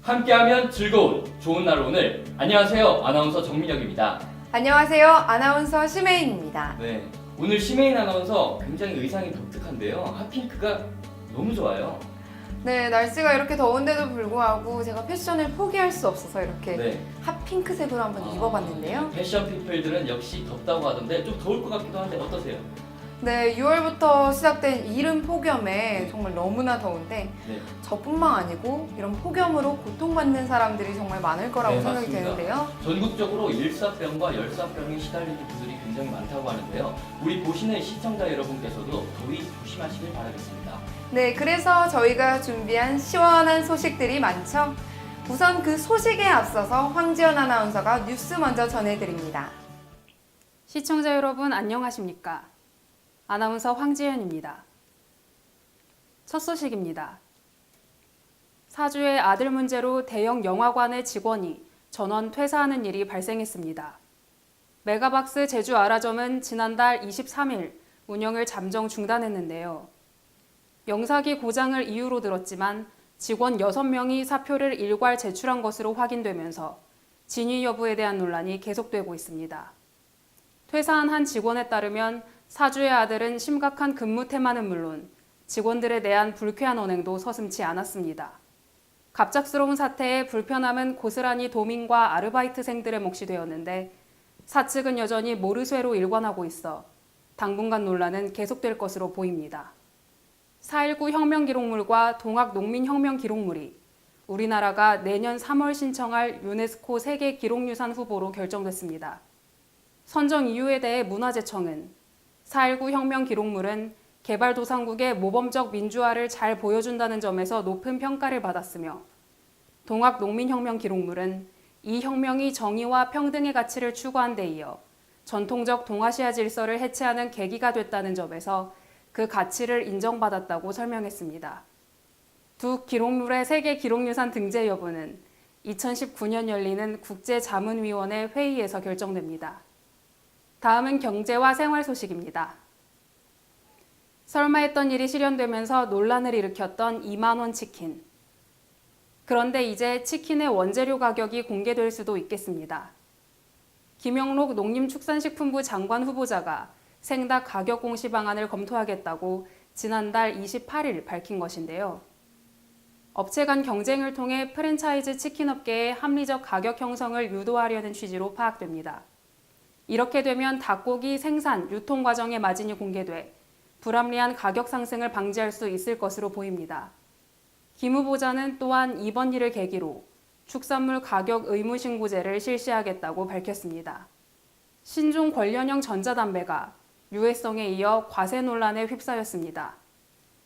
함께하면 즐거운 좋은 날 오늘. 안녕하세요. 아나운서 정민혁입니다. 안녕하세요. 아나운서 심혜인입니다. 네, 오늘 심혜인 아나운서 굉장히 의상이 독특한데요. 핫핑크가 너무 좋아요. 네, 날씨가 이렇게 더운데도 불구하고 제가 패션을 포기할 수 없어서 이렇게 네. 핫핑크색으로 한번 입어봤는데요. 패션 피플들은 역시 덥다고 하던데 좀 더울 것 같기도 한데 어떠세요? 네, 6월부터 시작된 이른 폭염에 정말 너무나 더운데 네. 저뿐만 아니고 이런 폭염으로 고통받는 사람들이 정말 많을 거라고 네, 생각이 맞습니다. 되는데요. 전국적으로 일사병과 열사병에 시달리는 분들이 굉장히 많다고 하는데요. 우리 보시는 시청자 여러분께서도 더위 조심하시길 바라겠습니다. 네, 그래서 저희가 준비한 시원한 소식들이 많죠. 우선 그 소식에 앞서서 황지연 아나운서가 뉴스 먼저 전해드립니다. 시청자 여러분 안녕하십니까? 아나운서 황지연입니다. 첫 소식입니다. 사주의 아들 문제로 대형 영화관의 직원이 전원 퇴사하는 일이 발생했습니다. 메가박스 제주 아라점은 지난달 23일 운영을 잠정 중단했는데요. 영사기 고장을 이유로 들었지만 직원 6명이 사표를 일괄 제출한 것으로 확인되면서 진위 여부에 대한 논란이 계속되고 있습니다. 퇴사한 한 직원에 따르면 사주의 아들은 심각한 근무 태만은 물론 직원들에 대한 불쾌한 언행도 서슴지 않았습니다. 갑작스러운 사태에 불편함은 고스란히 도민과 아르바이트생들의 몫이 되었는데 사측은 여전히 모르쇠로 일관하고 있어 당분간 논란은 계속될 것으로 보입니다. 4.19 혁명기록물과 동학농민혁명기록물이 우리나라가 내년 3월 신청할 유네스코 세계기록유산 후보로 결정됐습니다. 선정 이유에 대해 문화재청은 4.19 혁명기록물은 개발도상국의 모범적 민주화를 잘 보여준다는 점에서 높은 평가를 받았으며 동학농민혁명기록물은 이 혁명이 정의와 평등의 가치를 추구한 데 이어 전통적 동아시아 질서를 해체하는 계기가 됐다는 점에서 그 가치를 인정받았다고 설명했습니다. 두 기록물의 세계 기록유산 등재 여부는 2019년 열리는 국제자문위원회 회의에서 결정됩니다. 다음은 경제와 생활 소식입니다. 설마 했던 일이 실현되면서 논란을 일으켰던 2만원 치킨. 그런데 이제 치킨의 원재료 가격이 공개될 수도 있겠습니다. 김영록 농림축산식품부 장관 후보자가 생닭 가격 공시 방안을 검토하겠다고 지난달 28일 밝힌 것인데요. 업체 간 경쟁을 통해 프랜차이즈 치킨업계의 합리적 가격 형성을 유도하려는 취지로 파악됩니다. 이렇게 되면 닭고기 생산, 유통 과정의 마진이 공개돼 불합리한 가격 상승을 방지할 수 있을 것으로 보입니다. 김 후보자는 또한 이번 일을 계기로 축산물 가격 의무 신고제를 실시하겠다고 밝혔습니다. 신종 관련형 전자담배가 유해성에 이어 과세 논란에 휩싸였습니다.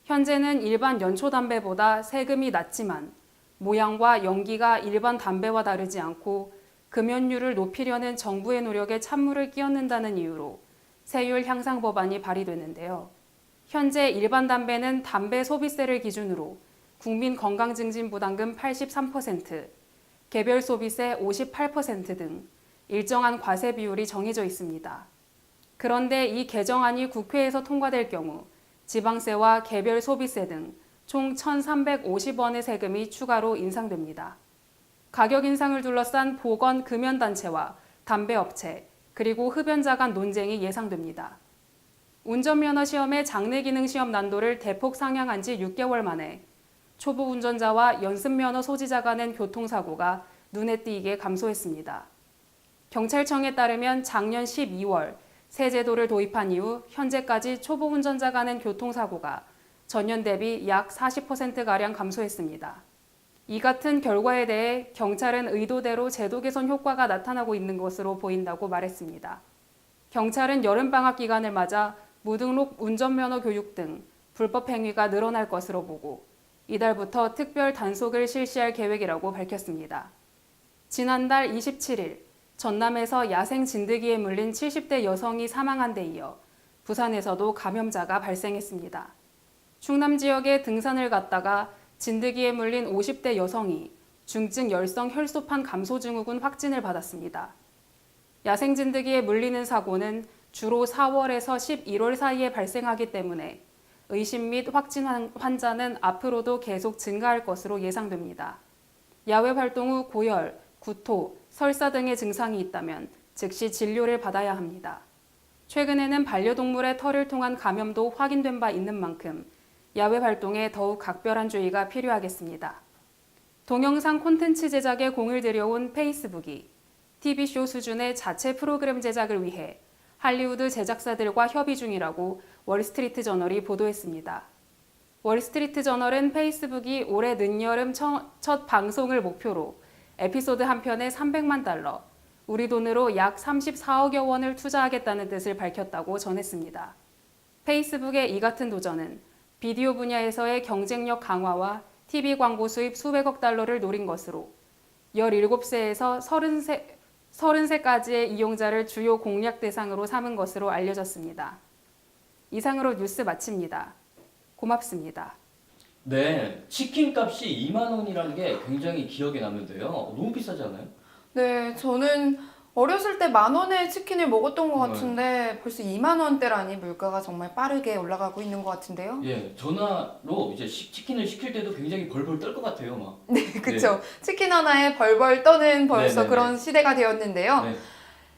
현재는 일반 연초담배보다 세금이 낮지만 모양과 연기가 일반 담배와 다르지 않고 금연율을 높이려는 정부의 노력에 찬물을 끼얹는다는 이유로 세율 향상 법안이 발의됐는데요. 현재 일반 담배는 담배 소비세를 기준으로 국민건강증진부담금 83%, 개별 소비세 58% 등 일정한 과세 비율이 정해져 있습니다. 그런데 이 개정안이 국회에서 통과될 경우 지방세와 개별 소비세 등 총 1,350원의 세금이 추가로 인상됩니다. 가격 인상을 둘러싼 보건 금연단체와 담배업체, 그리고 흡연자 간 논쟁이 예상됩니다. 운전면허 시험의 장내 기능 시험 난도를 대폭 상향한 지 6개월 만에 초보 운전자와 연습면허 소지자 간의 교통사고가 눈에 띄게 감소했습니다. 경찰청에 따르면 작년 12월 새 제도를 도입한 이후 현재까지 초보 운전자 간의 교통사고가 전년 대비 약 40%가량 감소했습니다. 이 같은 결과에 대해 경찰은 의도대로 제도 개선 효과가 나타나고 있는 것으로 보인다고 말했습니다. 경찰은 여름방학 기간을 맞아 무등록 운전면허 교육 등 불법 행위가 늘어날 것으로 보고 이달부터 특별 단속을 실시할 계획이라고 밝혔습니다. 지난달 27일 전남에서 야생 진드기에 물린 70대 여성이 사망한 데 이어 부산에서도 감염자가 발생했습니다. 충남 지역에 등산을 갔다가 진드기에 물린 50대 여성이 중증 열성 혈소판 감소 증후군 확진을 받았습니다. 야생 진드기에 물리는 사고는 주로 4월에서 11월 사이에 발생하기 때문에 의심 및 확진 환자는 앞으로도 계속 증가할 것으로 예상됩니다. 야외 활동 후 고열, 구토, 설사 등의 증상이 있다면 즉시 진료를 받아야 합니다. 최근에는 반려동물의 털을 통한 감염도 확인된 바 있는 만큼 야외 활동에 더욱 각별한 주의가 필요하겠습니다. 동영상 콘텐츠 제작에 공을 들여온 페이스북이 TV쇼 수준의 자체 프로그램 제작을 위해 할리우드 제작사들과 협의 중이라고 월스트리트 저널이 보도했습니다. 월스트리트 저널은 페이스북이 올해 늦여름 첫 방송을 목표로 에피소드 한 편에 $300만, 우리 돈으로 약 34억여 원을 투자하겠다는 뜻을 밝혔다고 전했습니다. 페이스북의 이 같은 도전은 비디오 분야에서의 경쟁력 강화와 TV 광고 수입 수백억 달러를 노린 것으로 17세에서 30세까지의 이용자를 주요 공략 대상으로 삼은 것으로 알려졌습니다. 이상으로 뉴스 마칩니다. 고맙습니다. 네, 치킨 값이 2만 원이라는 게 굉장히 기억에 남는데요. 너무 비싸지 않아요? 네, 저는 어렸을 때 10,000원에 치킨을 먹었던 것 네. 같은데 벌써 2만 원대라니 물가가 정말 빠르게 올라가고 있는 것 같은데요. 예, 전화로 이제 치킨을 시킬 때도 굉장히 벌벌 떨 것 같아요, 막. 네, 그쵸. 치킨 하나에 벌벌 떠는 벌써 네네네. 그런 시대가 되었는데요. 네.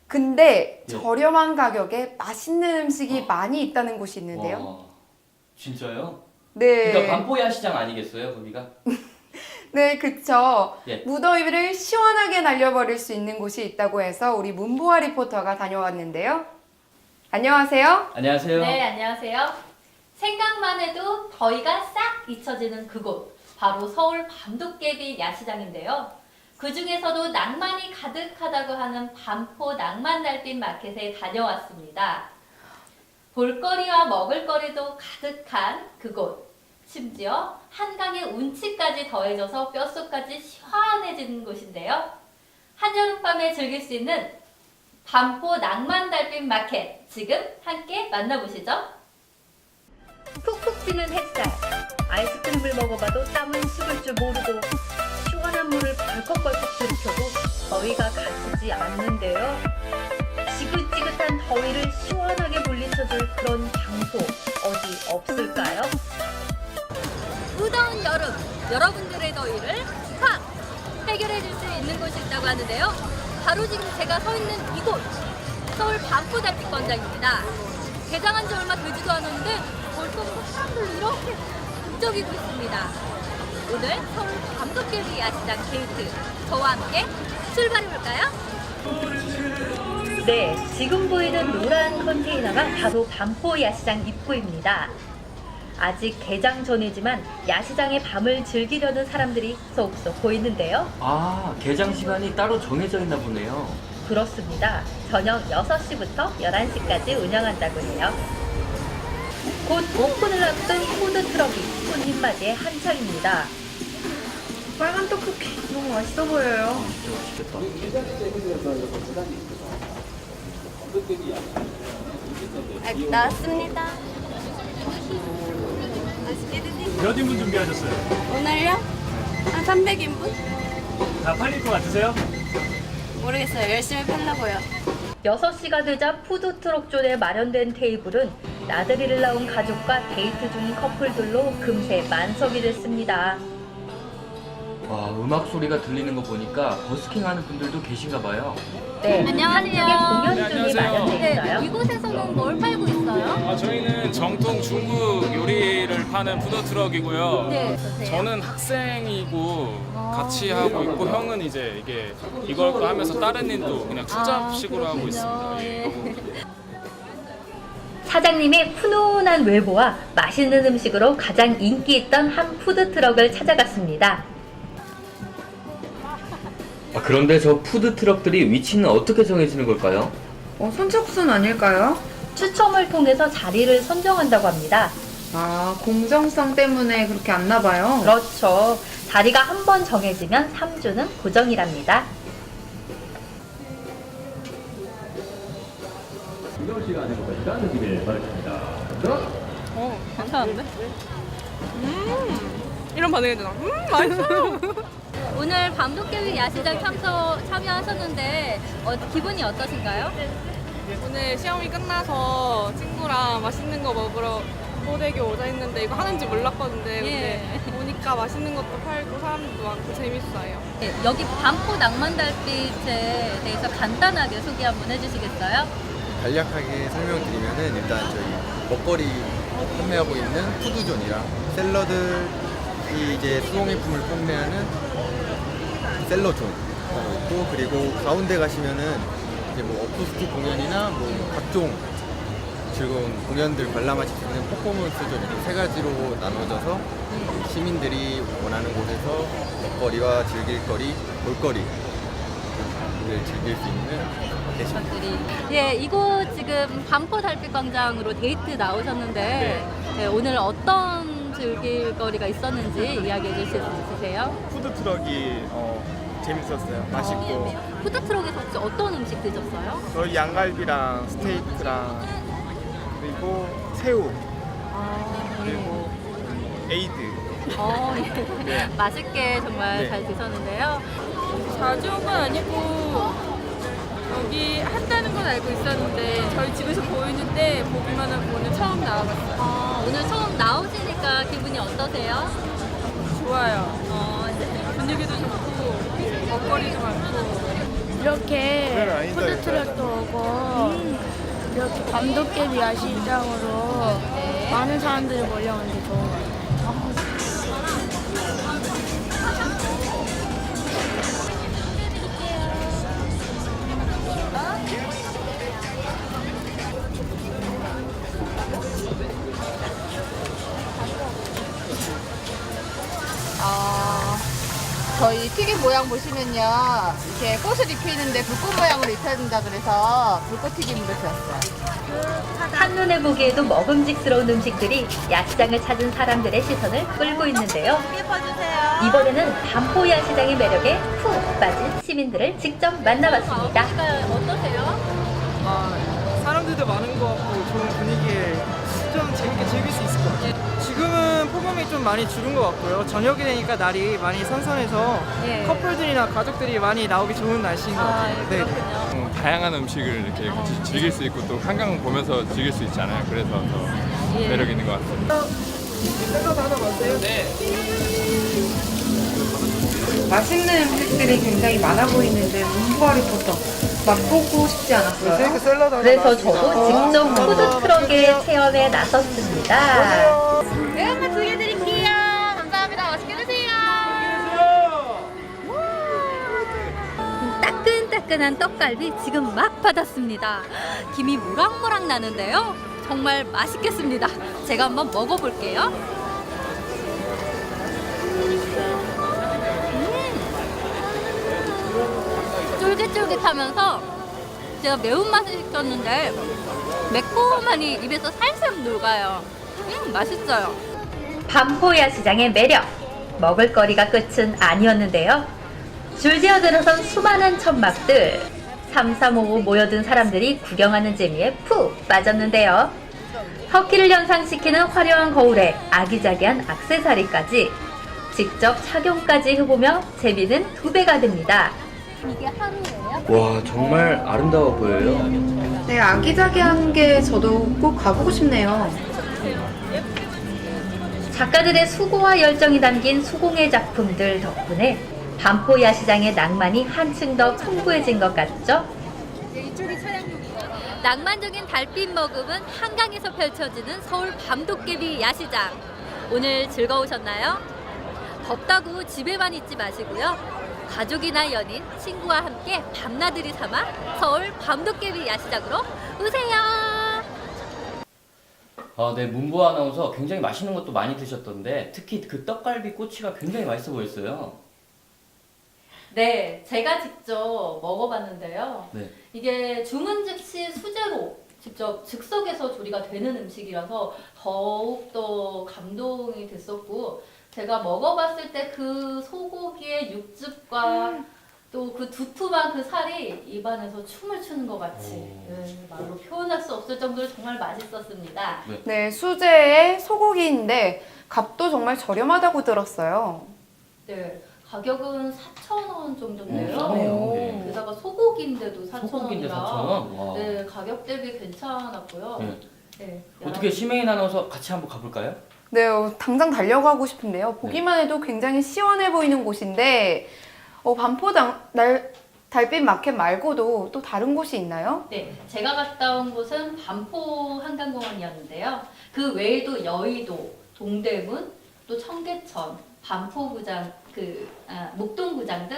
근데 예. 저렴한 가격에 맛있는 음식이 많이 있다는 곳이 있는데요. 와, 진짜요? 네. 그러니까 반포야 시장 아니겠어요, 거기가? 네, 그쵸. 예. 무더위를 시원하게 날려버릴 수 있는 곳이 있다고 해서 우리 문보아 리포터가 다녀왔는데요. 안녕하세요. 안녕하세요. 네, 안녕하세요. 생각만 해도 더위가 싹 잊혀지는 그곳, 바로 서울 밤도깨비 야시장인데요. 그 중에서도 낭만이 가득하다고 하는 반포 낭만달빛 마켓에 다녀왔습니다. 볼거리와 먹을거리도 가득한 그곳. 심지어 한강의 운치까지 더해져서 뼛속까지 시원해지는 곳인데요. 한여름밤에 즐길 수 있는 반포 낭만달빛 마켓, 지금 함께 만나보시죠. 푹푹 찌는 햇살, 아이스크림을 먹어봐도 땀은 식을 줄 모르고 시원한 물을 벌컥벌컥 들이켜도 더위가 가시지 않는데요. 지긋지긋한 더위를 시원하게 물리쳐줄 그런 장소 어디 없을까요? 무더운 여름, 여러분들의 더위를 확 해결해 줄 수 있는 곳이 있다고 하는데요. 바로 지금 제가 서 있는 이곳, 서울 반포 달빛 광장입니다. 개장한 지 얼마 되지도 않았는데 벌써부터 사람들이 이렇게 북적이고 있습니다. 오늘 서울 밤도깨비 야시장 게이트, 저와 함께 출발해볼까요? 네, 지금 보이는 노란 컨테이너가 바로 반포 야시장 입구입니다. 아직 개장 전이지만 야시장의 밤을 즐기려는 사람들이 쏙쏙 보이는데요. 아, 개장 시간이 따로 정해져 있나 보네요. 그렇습니다. 저녁 6시부터 11시까지 운영한다고 해요. 곧 오픈을 앞둔 푸드트럭이 손님 맞이에 한창입니다. 빨간 떡볶이 너무 맛있어 보여요. 진짜 맛있겠다. 나왔습니다. 맛있게 드세요. 몇 인분 준비하셨어요? 오늘요? 한 300인분? 다 팔릴 것 같으세요? 모르겠어요. 열심히 팔려고요. 6시가 되자 푸드트럭 존에 마련된 테이블은 나들이를 나온 가족과 데이트 중인 커플들로 금세 만석이 됐습니다. 와, 음악 소리가 들리는 거 보니까 버스킹 하는 분들도 계신가 봐요. 네, 안녕하세요. 한쪽에 공연존이 마련돼 있어요. 이곳에서는 뭘 팔고 있어요? 저희는 정통 중국 요리를 파는 푸드트럭이고요. 네. 저는 학생이고 같이 하고 있고 형은 이제 이걸 거 하면서 다른 일도 그냥 투잡식으로 하고 있습니다. 예. 사장님의 훈훈한 외모와 맛있는 음식으로 가장 인기 있던 한 푸드트럭을 찾아갔습니다. 아, 그런데 저 푸드 트럭들이 위치는 어떻게 정해지는 걸까요? 선착순 아닐까요? 추첨을 통해서 자리를 선정한다고 합니다. 아, 공정성 때문에 그렇게 안나 봐요. 그렇죠. 자리가 한 번 정해지면 3주는 고정이랍니다. 괜찮은데? 이런 반응이 되나? 맛있어요. 오늘 밤도깨비 야시장 참여하셨는데 기분이 어떠신가요? 오늘 시험이 끝나서 친구랑 맛있는 거 먹으러 마포대교 오자 했는데 이거 하는지 몰랐거든요. 예. 근데 보니까 맛있는 것도 팔고 사람들도 많고 재밌어요. 네, 여기 반포 낭만달빛에 대해서 간단하게 소개 한번 해주시겠어요? 간략하게 설명드리면은 일단 저희 먹거리 판매하고 있는 푸드존이랑 샐러드이 이제 수공예품을 판매하는 셀러존 있고, 그리고 가운데 가시면은 이제 뭐 어쿠스틱 공연이나 뭐 각종 즐거운 공연들 관람하실 수 있는 퍼포먼스존, 이렇게 세 가지로 나눠져서 시민들이 원하는 곳에서 먹거리와 즐길거리, 볼거리를 즐길 수 있는 곳입니다. 것들이. 예, 이곳 지금 반포 달빛광장으로 데이트 나오셨는데 네, 오늘 어떤 즐길거리가 있었는지 이야기해 주실 수 있으세요? 푸드트럭이 재밌었어요. 맛있고. 푸드트럭에서 혹시 어떤 음식 드셨어요? 저희 양갈비랑 스테이크랑 그리고 새우 그리고 에이드. 예. 네. 맛있게 정말 네. 잘 드셨는데요. 자주 온 건 아니고 여기 한다는 건 알고 있었는데 저희 집에서 보이는데 보기만은 오늘 처음 나와봤어요. 오늘 처음 나오시니까 기분이 어떠세요? 좋아요. 네. 분위기도 좋고 먹거리도 많고. 이렇게 푸드트럭도 오고 이렇게 밤도깨비 야시장으로 많은 사람들이 몰려오는 게 좋은 것 같아요. 저희 튀김 모양 보시면요, 이렇게 꽃을 입히는데 불꽃 모양으로 입혀야 된다 그래서 불꽃 튀김으로 주었어요. 한눈에 보기에도 먹음직스러운 음식들이 야시장을 찾은 사람들의 시선을 끌고 있는데요. 이번에는 반포 야시장의 매력에 푹 빠진 시민들을 직접 만나봤습니다. 아, 사람들도 많은 것 같고 좋은 분위기에 좀 재밌게 즐길 수 있을 것 같아요. 지금은 폭염이 좀 많이 줄은 것 같고요. 저녁이 되니까 날이 많이 선선해서 커플들이나 가족들이 많이 나오기 좋은 날씨인 것 같아요. 네. 다양한 음식을 이렇게 같이 즐길 수 있고 또 한강 보면서 즐길 수 있잖아요. 그래서 더 매력 있는 것 같습니다. 맛있는 음식들이 굉장히 많아 보이는데 문부아 리포터 맛보고 싶지 않았어요? 그래서 저도 직접 푸드트럭의 체험에 나섰습니다. 매운맛 2개 드릴게요. 감사합니다. 맛있게 드세요. 따끈따끈한 떡갈비 지금 막 받았습니다. 김이 모락모락 나는데요. 정말 맛있겠습니다. 제가 한번 먹어볼게요. 쫄깃쫄깃하면서 제가 매운맛을 시켰는데 매콤하니 입에서 살살 녹아요. 맛있어요. 반포 야시장의 매력, 먹을거리가 끝은 아니었는데요. 줄지어 들어선 수많은 천막들, 삼삼오오 모여든 사람들이 구경하는 재미에 푹 빠졌는데요. 터키를 연상시키는 화려한 거울에 아기자기한 액세서리까지 직접 착용까지 해보며 재미는 2배가 됩니다. 이게 하루예요? 와, 정말 아름다워 보여요. 네, 아기자기한 게 저도 꼭 가보고 싶네요. 작가들의 수고와 열정이 담긴 수공예 작품들 덕분에 반포 야시장의 낭만이 한층 더 풍부해진 것 같죠? 낭만적인 달빛 머금은 한강에서 펼쳐지는 서울 밤도깨비 야시장. 오늘 즐거우셨나요? 덥다고 집에만 있지 마시고요. 가족이나 연인, 친구와 함께 밤나들이 삼아 서울 밤도깨비 야시장으로 오세요. 네, 문보 아나운서 굉장히 맛있는 것도 많이 드셨던데 특히 그 떡갈비 꼬치가 굉장히 맛있어 보였어요. 네, 제가 직접 먹어봤는데요. 네. 이게 주문 즉시 수제로 직접 즉석에서 조리가 되는 음식이라서 더욱더 감동이 됐었고, 제가 먹어봤을 때 그 소고기의 육즙과 또 그 두툼한 그 살이 입안에서 춤을 추는 것 같이 말로 표현할 수 없을 정도로 정말 맛있었습니다. 네, 수제의 소고기인데 값도 정말 저렴하다고 들었어요. 네, 가격은 4,000원 정도인데요. 싸네요. 네. 게다가 소고기인데도 4,000원이라 소고기인데 4,000원? 와. 네, 가격 대비 괜찮았고요. 네. 네, 어떻게 심혜인 아나운서 같이 한번 가볼까요? 네, 당장 달려가고 싶은데요. 보기만 해도 굉장히 시원해 보이는 곳인데 달빛 마켓 말고도 또 다른 곳이 있나요? 네, 제가 갔다 온 곳은 반포 한강공원이었는데요. 그 외에도 여의도, 동대문, 또 청계천, 반포구장, 목동구장 등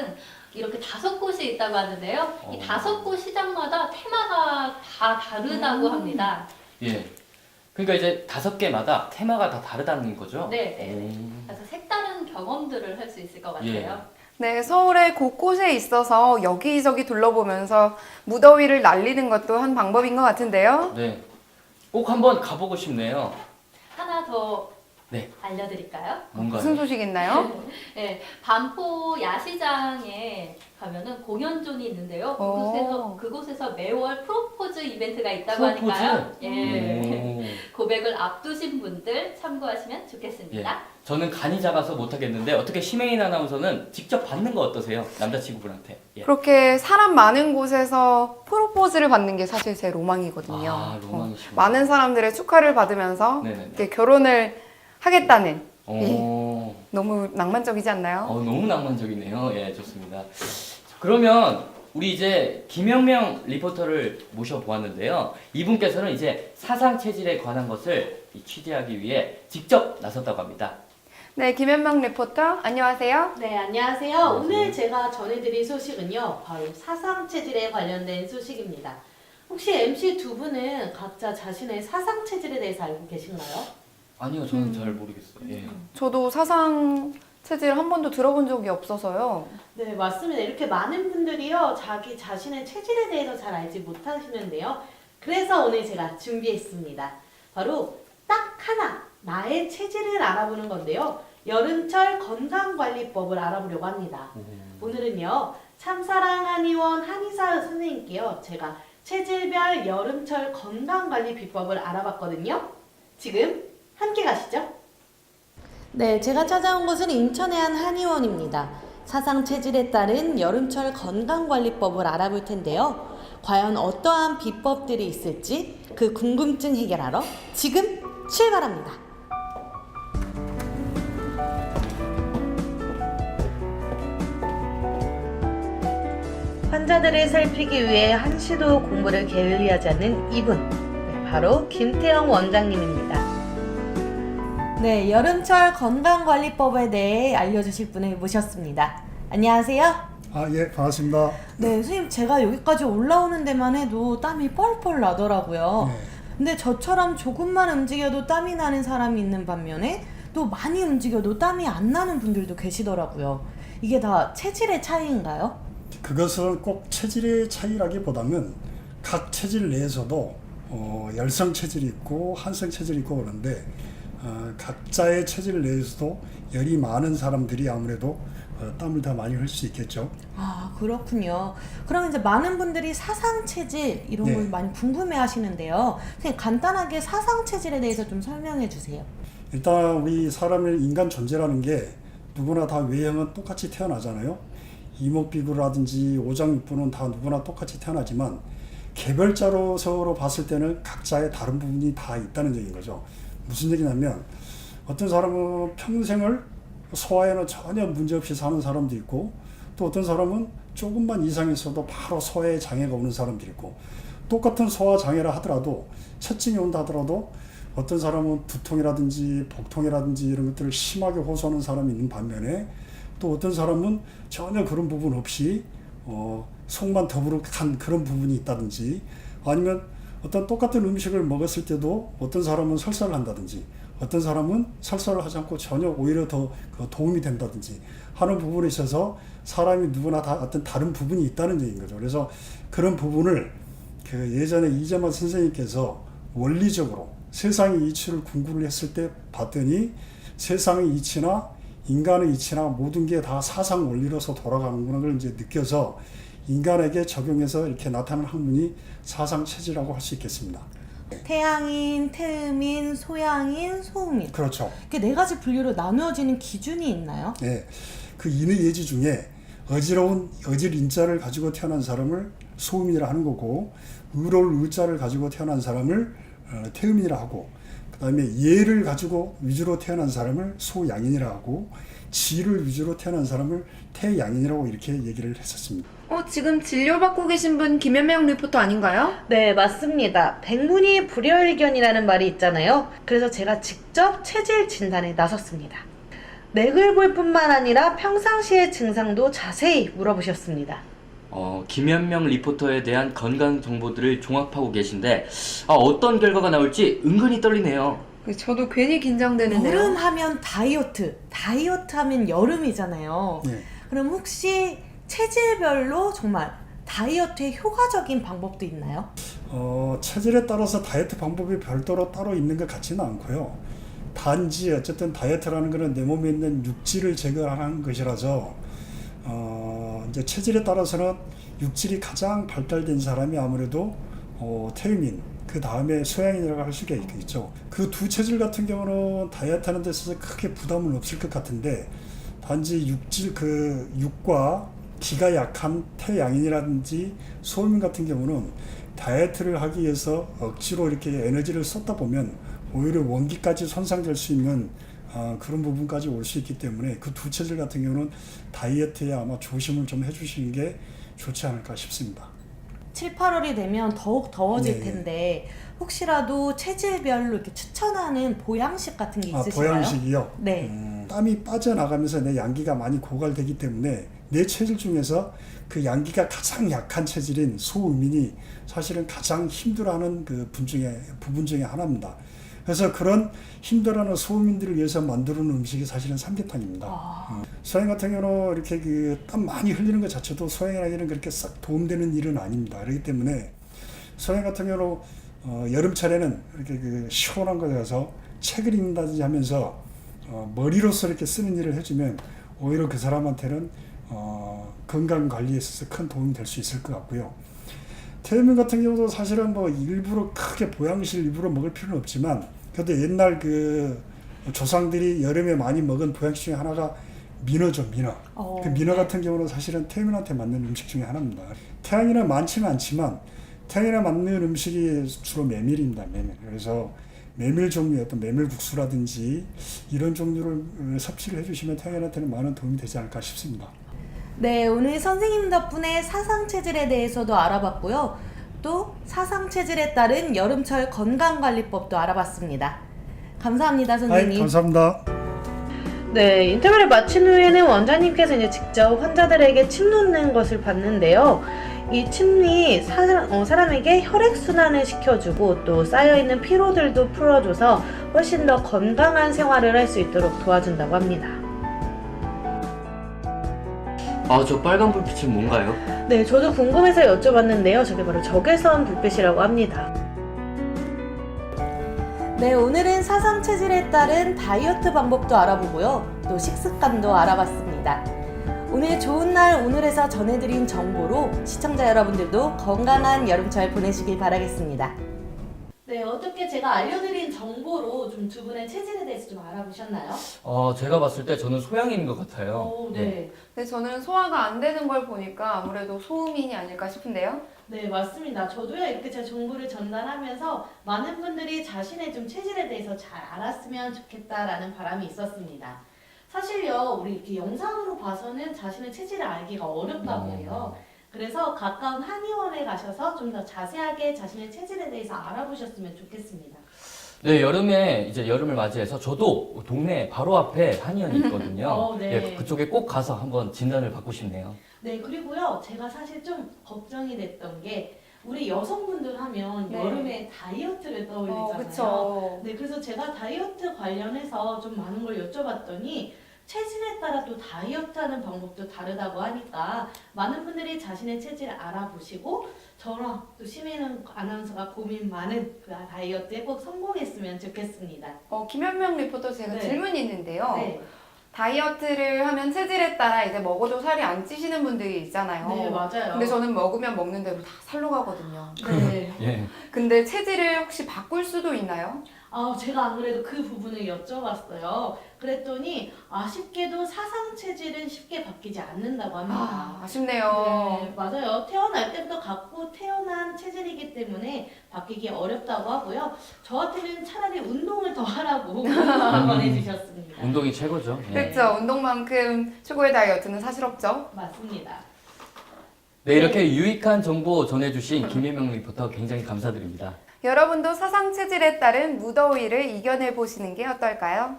이렇게 5곳이 있다고 하는데요. 이 5곳 시장마다 테마가 다 다르다고 합니다. 예. 그러니까 이제 5개마다 테마가 다 다르다는 거죠? 네. 그래서 색다른 경험들을 할 수 있을 것 같아요. 예. 네, 서울의 곳곳에 있어서 여기저기 둘러보면서 무더위를 날리는 것도 한 방법인 것 같은데요. 네. 꼭 한번 가보고 싶네요. 하나 더 네. 알려드릴까요? 뭔가요? 무슨 소식 있나요? 네, 반포 야시장에 가면은 공연존이 있는데요. 그곳에서 매월 프로포즈 이벤트가 있다고 하니까요. 예. 고백을 앞두신 분들 참고하시면 좋겠습니다. 예. 저는 간이 작아서 못하겠는데 어떻게 심혜인 아나운서는 직접 받는 거 어떠세요? 남자친구분한테. 예. 그렇게 사람 많은 곳에서 프로포즈를 받는 게 사실 제 로망이거든요. 아, 로망이시구나. 많은 사람들의 축하를 받으면서 이렇게 결혼을 하겠다는 너무 낭만적이지 않나요? 너무 낭만적이네요. 예, 좋습니다. 그러면 우리 이제 김영명 리포터를 모셔보았는데요. 이분께서는 이제 사상 체질에 관한 것을 취재하기 위해 직접 나섰다고 합니다. 네, 김현명 리포터 안녕하세요. 네, 안녕하세요. 오늘 제가 전해드릴 소식은요, 바로 사상 체질에 관련된 소식입니다. 혹시 MC 두 분은 각자 자신의 사상 체질에 대해서 알고 계신가요? 아니요, 저는 잘 모르겠어요. 예. 저도 사상 체질 한 번도 들어본 적이 없어서요. 네, 맞습니다. 이렇게 많은 분들이요, 자기 자신의 체질에 대해서 잘 알지 못하시는데요. 그래서 오늘 제가 준비했습니다. 바로 딱 하나, 나의 체질을 알아보는 건데요. 여름철 건강관리법을 알아보려고 합니다. 오늘은요, 참사랑 한의원 한의사 선생님께요, 제가 체질별 여름철 건강관리 비법을 알아봤거든요. 지금 함께 가시죠. 네, 제가 찾아온 곳은 인천의 한 한의원입니다. 사상 체질에 따른 여름철 건강관리법을 알아볼 텐데요. 과연 어떠한 비법들이 있을지 그 궁금증 해결하러 지금 출발합니다. 환자들을 살피기 위해 한시도 공부를 게을리하지 않는 이분, 바로 김태영 원장님입니다. 네, 여름철 건강관리법에 대해 알려주실 분을 모셨습니다. 안녕하세요. 예, 반갑습니다. 네, 선생님, 제가 여기까지 올라오는 데만 해도 땀이 뻘뻘 나더라고요. 네. 근데 저처럼 조금만 움직여도 땀이 나는 사람이 있는 반면에 또 많이 움직여도 땀이 안 나는 분들도 계시더라고요. 이게 다 체질의 차이인가요? 그것은 꼭 체질의 차이라기보다는 각 체질 내에서도 열성 체질이 있고 한성 체질이 있고 그런데 각자의 체질 내에서도 열이 많은 사람들이 아무래도 땀을 더 많이 흘릴 수 있겠죠. 아, 그렇군요. 그럼 이제 많은 분들이 사상 체질 이런 걸 많이 궁금해 하시는데요. 선생님, 간단하게 사상 체질에 대해서 좀 설명해 주세요. 일단 우리 사람의 인간 존재라는 게 누구나 다 외형은 똑같이 태어나잖아요. 이목비구라든지 오장육부는 다 누구나 똑같이 태어나지만 개별자로 서로 봤을 때는 각자의 다른 부분이 다 있다는 얘기인 거죠. 무슨 얘기냐면 어떤 사람은 평생을 소화에는 전혀 문제없이 사는 사람도 있고 또 어떤 사람은 조금만 이상이 있어도 바로 소화에 장애가 오는 사람도 있고 똑같은 소화 장애라 하더라도 체증이 온다 하더라도 어떤 사람은 두통이라든지 복통이라든지 이런 것들을 심하게 호소하는 사람이 있는 반면에 또 어떤 사람은 전혀 그런 부분 없이 속만 더부룩한 그런 부분이 있다든지 아니면 어떤 똑같은 음식을 먹었을 때도 어떤 사람은 설사를 한다든지 어떤 사람은 설사를 하지 않고 전혀 오히려 더 도움이 된다든지 하는 부분에 있어서 사람이 누구나 다 어떤 다른 부분이 있다는 얘기인 거죠. 그래서 그런 부분을 그 예전에 이재만 선생님께서 원리적으로 세상의 이치를 궁구를 했을 때 봤더니 세상의 이치나 인간의 이치나 모든 게 다 사상 원리로서 돌아가는구나 걸 이제 느껴서 인간에게 적용해서 이렇게 나타나는 학문이 사상 체질이라고 할 수 있겠습니다. 태양인, 태음인, 소양인, 소음인. 그렇죠. 이렇게 네 가지 분류로 나누어지는 기준이 있나요? 네, 그 인의 예지 중에 어지러운 인자를 가지고 태어난 사람을 소음이라 하는 거고 의로울 의자를 가지고 태어난 사람을 태음인이라 하고, 그 다음에 예를 가지고 위주로 태어난 사람을 소양인이라 하고, 지를 위주로 태어난 사람을 태양인이라고 이렇게 얘기를 했었습니다. 지금 진료받고 계신 분 김현명 리포터 아닌가요? 네, 맞습니다. 백문이 불여일견이라는 말이 있잖아요. 그래서 제가 직접 체질 진단에 나섰습니다. 맥을 볼 뿐만 아니라 평상시의 증상도 자세히 물어보셨습니다. 김현명 리포터에 대한 건강 정보들을 종합하고 계신데 어떤 결과가 나올지 은근히 떨리네요. 저도 괜히 긴장되는데요. 여름 하면 다이어트 하면 여름이잖아요. 네. 그럼 혹시 체질별로 정말 다이어트에 효과적인 방법도 있나요? 체질에 따라서 다이어트 방법이 별도로 따로 있는 것 같지는 않고요. 단지 어쨌든 다이어트라는 것은 내 몸에 있는 육질을 제거하는 것이라서 이제 체질에 따라서는 육질이 가장 발달된 사람이 아무래도 태음인, 그 다음에 소양인이라고 할 수가 있겠죠. 그 두 체질 같은 경우는 다이어트 하는 데 있어서 크게 부담은 없을 것 같은데, 단지 육과 기가 약한 태양인이라든지 소음인 같은 경우는 다이어트를 하기 위해서 억지로 이렇게 에너지를 쏟다 보면 오히려 원기까지 손상될 수 있는 그런 부분까지 올 수 있기 때문에 그 두 체질 같은 경우는 다이어트에 아마 조심을 좀 해주시는 게 좋지 않을까 싶습니다. 7, 8월이 되면 더욱 더워질 네. 텐데 혹시라도 체질별로 이렇게 추천하는 보양식 같은 게 있으신가요? 보양식이요? 네. 땀이 빠져나가면서 내 양기가 많이 고갈되기 때문에 내 체질 중에서 그 양기가 가장 약한 체질인 소음인이 사실은 가장 힘들어하는 그 부분 중에 하나입니다. 그래서 그런 힘들어하는 소음인들을 위해서 만드는 음식이 사실은 삼계탕입니다. 소양 같은 경우는 이렇게 그 땀 많이 흘리는 것 자체도 소양에는 그렇게 싹 도움되는 일은 아닙니다. 그렇기 때문에 소양 같은 경우는 여름철에는 이렇게 그 시원한 곳에 가서 책을 읽는다든지 하면서 머리로서 이렇게 쓰는 일을 해주면 오히려 그 사람한테는 건강 관리에 있어서 큰 도움이 될 수 있을 것 같고요. 태음인 같은 경우도 사실은 뭐 일부러 크게 보양식을 일부러 먹을 필요는 없지만, 그래도 옛날 그 조상들이 여름에 많이 먹은 보양식 중에 하나가 민어죠, 민어. 그 민어 같은 경우는 사실은 태음인한테 맞는 음식 중에 하나입니다. 태양인은 많지는 않지만 태양인에 맞는 음식이 주로 메밀입니다, 메밀. 그래서 메밀 종류의 어떤 메밀국수라든지 이런 종류를 섭취를 해주시면 태양인한테는 많은 도움이 되지 않을까 싶습니다. 네, 오늘 선생님 덕분에 사상체질에 대해서도 알아봤고요. 또 사상체질에 따른 여름철 건강관리법도 알아봤습니다. 감사합니다, 선생님. 감사합니다. 네, 인터뷰를 마친 후에는 원장님께서 이제 직접 환자들에게 침 놓는 것을 봤는데요. 이 침이 사람에게 혈액순환을 시켜주고 또 쌓여있는 피로들도 풀어줘서 훨씬 더 건강한 생활을 할 수 있도록 도와준다고 합니다. 저 빨간 불빛은 뭔가요? 네, 저도 궁금해서 여쭤봤는데요. 저게 바로 적외선 불빛이라고 합니다. 네, 오늘은 사상체질에 따른 다이어트 방법도 알아보고요. 또 식습관도 알아봤습니다. 오늘 좋은 날 오늘에서 전해드린 정보로 시청자 여러분들도 건강한 여름철 보내시길 바라겠습니다. 네, 어떻게 제가 알려드린 정보로 좀 두 분의 체질에 대해서 좀 알아보셨나요? 제가 봤을 때 저는 소양인인 것 같아요. 네. 근데 저는 소화가 안 되는 걸 보니까 아무래도 소음인이 아닐까 싶은데요. 네, 맞습니다. 저도요, 이렇게 제 정보를 전달하면서 많은 분들이 자신의 좀 체질에 대해서 잘 알았으면 좋겠다라는 바람이 있었습니다. 사실요, 우리 이렇게 영상으로 봐서는 자신의 체질을 알기가 어렵다고 해요. 그래서 가까운 한의원에 가셔서 좀 더 자세하게 자신의 체질에 대해서 알아보셨으면 좋겠습니다. 네, 여름에 이제 여름을 맞이해서 저도 동네 바로 앞에 한의원이 있거든요. 네. 예, 그쪽에 꼭 가서 한번 진단을 받고 싶네요. 네, 그리고요, 제가 사실 좀 걱정이 됐던 게 우리 여성분들 하면 네. 여름에 다이어트를 떠올리잖아요. 그쵸. 네, 그래서 제가 다이어트 관련해서 좀 많은 걸 여쭤봤더니 체질에 따라 또 다이어트하는 방법도 다르다고 하니까 많은 분들이 자신의 체질을 알아보시고 저랑 또 심혜은 아나운서가 고민 많은 그 다이어트에 꼭 성공했으면 좋겠습니다. 김현명 리포터 제가 네. 질문이 있는데요. 네. 다이어트를 하면 체질에 따라 이제 먹어도 살이 안 찌시는 분들이 있잖아요. 네, 맞아요. 근데 저는 먹으면 먹는 대로 다 살로 가거든요. 네. 예. 근데 체질을 혹시 바꿀 수도 있나요? 제가 안 그래도 그 부분을 여쭤봤어요. 그랬더니 아쉽게도 사상 체질은 쉽게 바뀌지 않는다고 합니다. 아쉽네요. 네, 맞아요. 태어날 때부터 갖고 태어난 체질이기 때문에 바뀌기 어렵다고 하고요. 저한테는 차라리 운동을 더 하라고 권해주셨습니다. 운동이 최고죠. 예. 그렇죠. 운동만큼 최고의 다이어트는 사실 없죠. 맞습니다. 네, 이렇게 유익한 정보 전해주신 김혜명 리포터 굉장히 감사드립니다. 여러분도 사상 체질에 따른 무더위를 이겨내 보시는 게 어떨까요?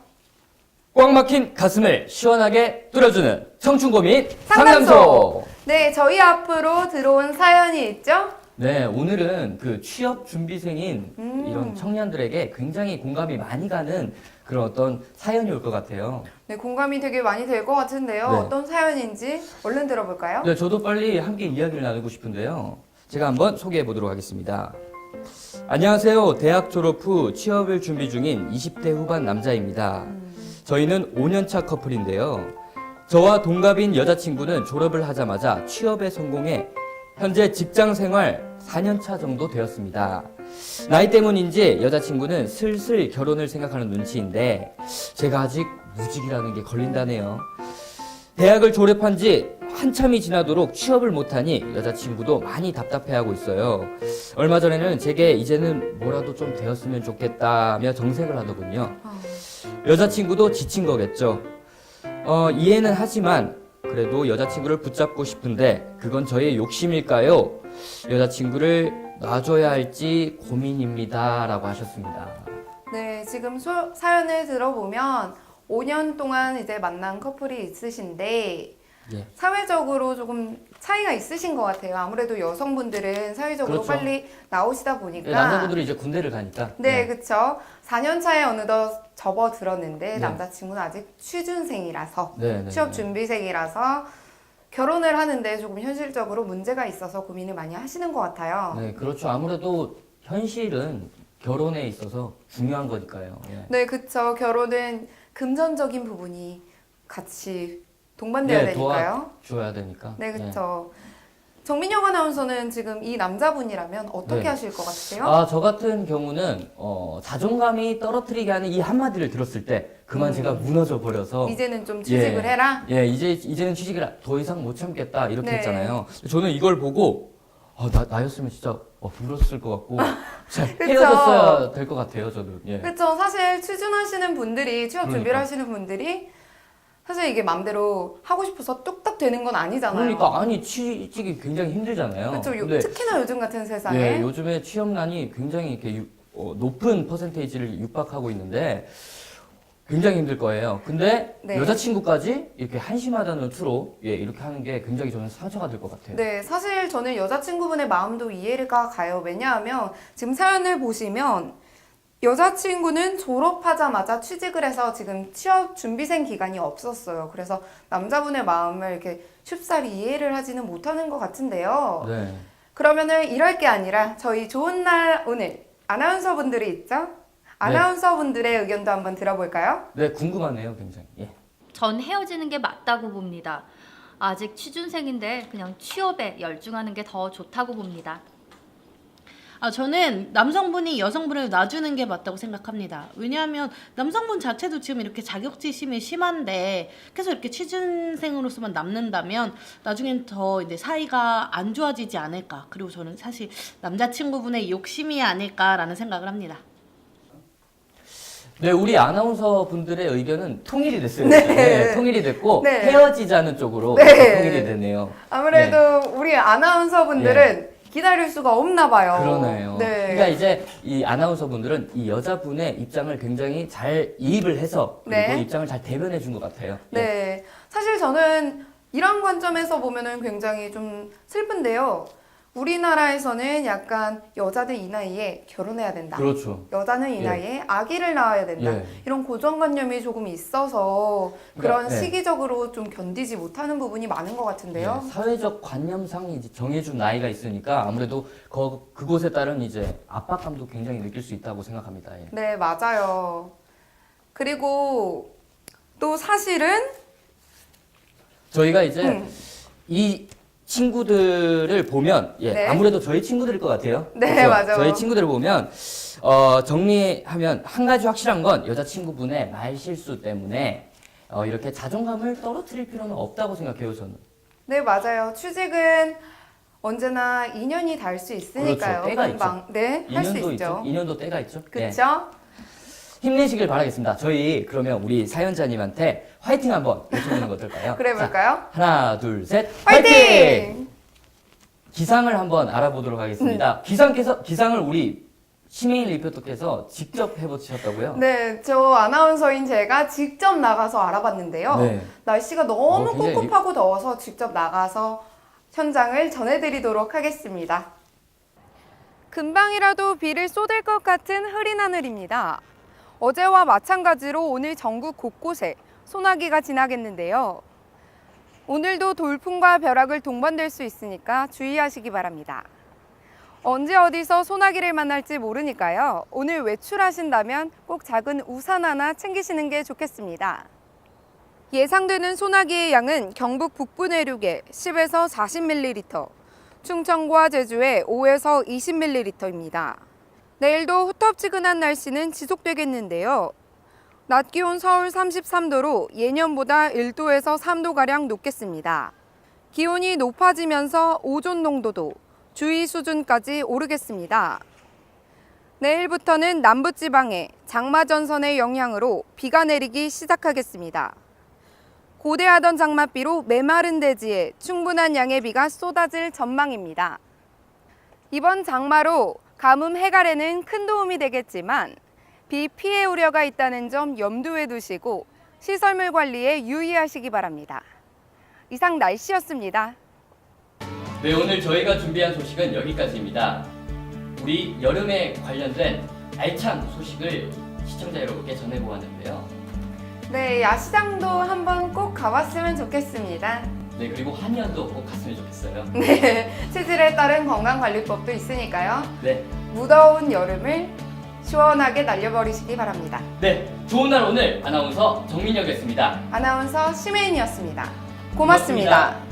꽉 막힌 가슴을 시원하게 뚫어주는 청춘 고민 상담소. 네, 저희 앞으로 들어온 사연이 있죠? 네, 오늘은 그 취업 준비생인 이런 청년들에게 굉장히 공감이 많이 가는 그런 어떤 사연이 올 것 같아요. 네, 공감이 되게 많이 될 것 같은데요. 네. 어떤 사연인지 얼른 들어볼까요? 네, 저도 빨리 함께 이야기를 나누고 싶은데요. 제가 한번 소개해 보도록 하겠습니다. 안녕하세요. 대학 졸업 후 취업을 준비 중인 20대 후반 남자입니다. 저희는 5년차 커플인데요. 저와 동갑인 여자친구는 졸업을 하자마자 취업에 성공해 현재 직장 생활 4년차 정도 되었습니다. 나이 때문인지 여자친구는 슬슬 결혼을 생각하는 눈치인데 제가 아직 무직이라는 게 걸린다네요. 대학을 졸업한 지 한참이 지나도록 취업을 못하니 여자친구도 많이 답답해하고 있어요. 얼마 전에는 제게 이제는 뭐라도 좀 되었으면 좋겠다며 정색을 하더군요. 여자친구도 지친 거겠죠. 이해는 하지만 그래도 여자친구를 붙잡고 싶은데 그건 저의 욕심일까요? 여자친구를 놔줘야 할지 고민입니다. 라고 하셨습니다. 네, 지금 사연을 들어보면 5년 동안 이제 만난 커플이 있으신데 예. 사회적으로 조금 차이가 있으신 것 같아요. 아무래도 여성분들은 사회적으로 그렇죠. 빨리 나오시다 보니까. 네, 남자분들은 이제 군대를 가니까. 네, 그쵸. 4년 차에 어느덧 접어들었는데 네. 남자친구는 아직 취준생이라서 네, 네, 취업 네. 준비생이라서 결혼을 하는데 조금 현실적으로 문제가 있어서 고민을 많이 하시는 것 같아요. 네, 그렇죠. 아무래도 현실은 결혼에 있어서 중요한 거니까요. 예. 네, 그쵸. 결혼은 금전적인 부분이 같이 동반돼야 네, 되니까요. 도와줘야 되니까. 네, 그쵸. 정민영 아나운서는 지금 이 남자분이라면 어떻게 네. 하실 것 같으세요? 저 같은 경우는 자존감이 떨어뜨리게 하는 이 한마디를 들었을 때 그만 제가 무너져 버려서 이제는 좀 취직을 예, 해라? 예, 이제는 취직을 더 이상 못 참겠다 이렇게 네. 했잖아요. 저는 이걸 보고 나였으면 진짜 울었을 것 같고 진짜 그쵸. 헤어졌어야 될 것 같아요. 저도. 예. 그렇죠. 사실 취준하시는 분들이 취업 준비를 그러니까. 하시는 분들이 사실 이게 맘대로 하고 싶어서 뚝딱 되는 건 아니잖아요. 그러니까 아니 취직이 굉장히 힘들잖아요. 그렇죠. 근데 특히나 요즘 같은 세상에. 예, 요즘에 취업난이 굉장히 이렇게 높은 퍼센테이지를 육박하고 있는데 굉장히 힘들 거예요. 근데 네. 여자친구까지 이렇게 한심하다는 투로 이렇게 하는 게 굉장히 저는 상처가 될 것 같아요. 네, 사실 저는 여자친구분의 마음도 이해가 가요. 왜냐하면 지금 사연을 보시면 여자친구는 졸업하자마자 취직을 해서 지금 취업 준비생 기간이 없었어요. 그래서 남자분의 마음을 이렇게 쉽사리 이해를 하지는 못하는 것 같은데요. 네. 그러면은 이럴 게 아니라 저희 좋은 날 오늘 아나운서분들이 있죠? 아나운서분들의 의견도 한번 들어볼까요? 네, 궁금하네요, 굉장히. 예. 전 헤어지는 게 맞다고 봅니다. 아직 취준생인데 그냥 취업에 열중하는 게 더 좋다고 봅니다. 저는 남성분이 여성분을 놔주는 게 맞다고 생각합니다. 왜냐하면 남성분 자체도 지금 이렇게 자격지심이 심한데 계속 이렇게 취준생으로서만 남는다면 나중엔 더 이제 사이가 안 좋아지지 않을까. 그리고 저는 사실 남자친구분의 욕심이 아닐까라는 생각을 합니다. 네, 우리 아나운서 분들의 의견은 통일이 됐어요. 네. 네, 통일이 됐고 네. 헤어지자는 쪽으로 네. 통일이 되네요. 아무래도 우리 아나운서분들은 기다릴 수가 없나 봐요. 그러네요. 네. 그러니까 이제 이 아나운서 분들은 이 여자분의 입장을 굉장히 잘 이입을 해서 그리고 네. 입장을 잘 대변해 준 것 같아요. 네. 사실 저는 이런 관점에서 보면은 굉장히 좀 슬픈데요. 우리나라에서는 약간 여자들 이 나이에 결혼해야 된다. 그렇죠. 여자는 이 예. 나이에 아기를 낳아야 된다. 예. 이런 고정관념이 조금 있어서 그런 그러니까, 예. 시기적으로 좀 견디지 못하는 부분이 많은 것 같은데요. 네, 사회적 관념상이 이제 정해준 나이가 있으니까 아무래도 그곳에 따른 이제 압박감도 굉장히 느낄 수 있다고 생각합니다. 예. 네, 맞아요. 그리고 또 사실은 저희가 이제 이 친구들을 보면 예, 네. 아무래도 저희 친구들일 것 같아요. 네, 그렇죠? 맞아요. 저희 친구들을 보면 정리하면 한 가지 확실한 건 여자친구분의 말 실수 때문에 이렇게 자존감을 떨어뜨릴 필요는 없다고 생각해요, 저는. 네, 맞아요. 취직은 언제나 2년이 달 수 있으니까요. 그렇죠. 때가 있죠. 네, 할 수 2년도 있죠. 2년도 때가 있죠. 예. 그렇죠? 힘내시길 바라겠습니다. 저희 그러면 우리 사연자님한테 화이팅 한번 외쳐보는 거 어떨까요? 그래 볼까요? 자, 하나, 둘, 셋, 화이팅! 기상을 한번 알아보도록 하겠습니다. 기상을 우리 심혜인 리포터께서 직접 해보셨다고요? 네, 저 아나운서인 제가 직접 나가서 알아봤는데요. 네. 날씨가 너무 굉장히 꿉꿉하고 더워서 직접 나가서 현장을 전해드리도록 하겠습니다. 금방이라도 비를 쏟을 것 같은 흐린 하늘입니다. 어제와 마찬가지로 오늘 전국 곳곳에 소나기가 지나겠는데요. 오늘도 돌풍과 벼락을 동반될 수 있으니까 주의하시기 바랍니다. 언제 어디서 소나기를 만날지 모르니까요. 오늘 외출하신다면 꼭 작은 우산 하나 챙기시는 게 좋겠습니다. 예상되는 소나기의 양은 경북 북부 내륙에 10에서 40ml, 충청과 제주에 5에서 20ml입니다. 내일도 후텁지근한 날씨는 지속되겠는데요. 낮 기온 서울 33도로 예년보다 1도에서 3도가량 높겠습니다. 기온이 높아지면서 오존 농도도 주의 수준까지 오르겠습니다. 내일부터는 남부지방에 장마전선의 영향으로 비가 내리기 시작하겠습니다. 고대하던 장맛비로 메마른 대지에 충분한 양의 비가 쏟아질 전망입니다. 이번 장마로 가뭄 해갈에는 큰 도움이 되겠지만 비 피해 우려가 있다는 점 염두에 두시고 시설물 관리에 유의하시기 바랍니다. 이상 날씨였습니다. 네, 오늘 저희가 준비한 소식은 여기까지입니다. 우리 여름에 관련된 알찬 소식을 시청자 여러분께 전해보았는데요. 네, 야시장도 한번 꼭 가봤으면 좋겠습니다. 네, 그리고 한의원도 꼭 갔으면 좋겠어요. 네, 체질에 따른 건강관리법도 있으니까요. 네, 무더운 여름을 시원하게 날려버리시기 바랍니다. 네, 좋은 날 오늘 아나운서 정민혁이었습니다. 아나운서 심혜인이었습니다. 고맙습니다.